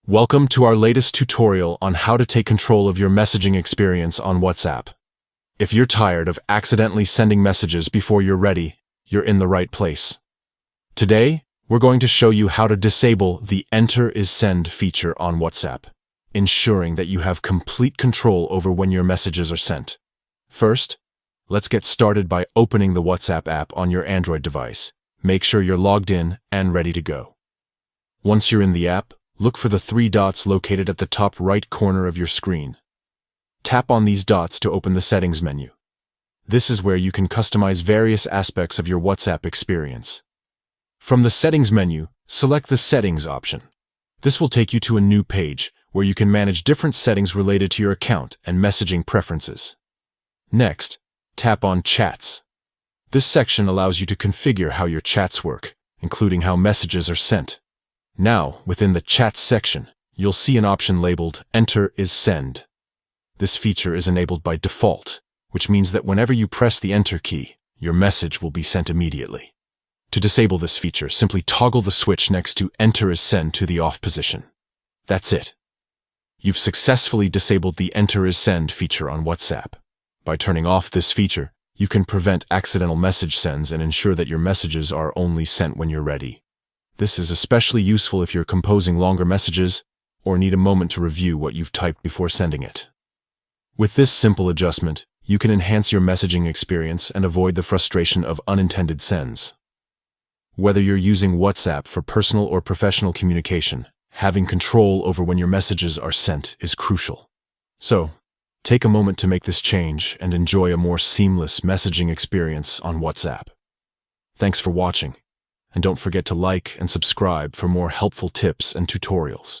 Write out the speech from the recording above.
Welcome to our latest tutorial on how to take control of your messaging experience on WhatsApp. If you're tired of accidentally sending messages before you're ready, you're in the right place. Today, we're going to show you how to disable the Enter is Send feature on WhatsApp, ensuring that you have complete control over when your messages are sent. First, let's get started by opening the WhatsApp app on your Android device. Make sure you're logged in and ready to go. Once you're in the app, look for the three dots located at the top right corner of your screen. Tap on these dots to open the Settings menu. This is where you can customize various aspects of your WhatsApp experience. From the Settings menu, select the Settings option. This will take you to a new page where you can manage different settings related to your account and messaging preferences. Next, tap on Chats. This section allows you to configure how your chats work, including how messages are sent. Now, within the Chats section, you'll see an option labeled Enter is Send. This feature is enabled by default, which means that whenever you press the Enter key, your message will be sent immediately. To disable this feature, simply toggle the switch next to Enter is Send to the off position. That's it. You've successfully disabled the Enter is Send feature on WhatsApp. By turning off this feature, you can prevent accidental message sends and ensure that your messages are only sent when you're ready. This is especially useful if you're composing longer messages or need a moment to review what you've typed before sending it. With this simple adjustment, you can enhance your messaging experience and avoid the frustration of unintended sends. Whether you're using WhatsApp for personal or professional communication, having control over when your messages are sent is crucial. So, take a moment to make this change and enjoy a more seamless messaging experience on WhatsApp. Thanks for watching. And don't forget to like and subscribe for more helpful tips and tutorials.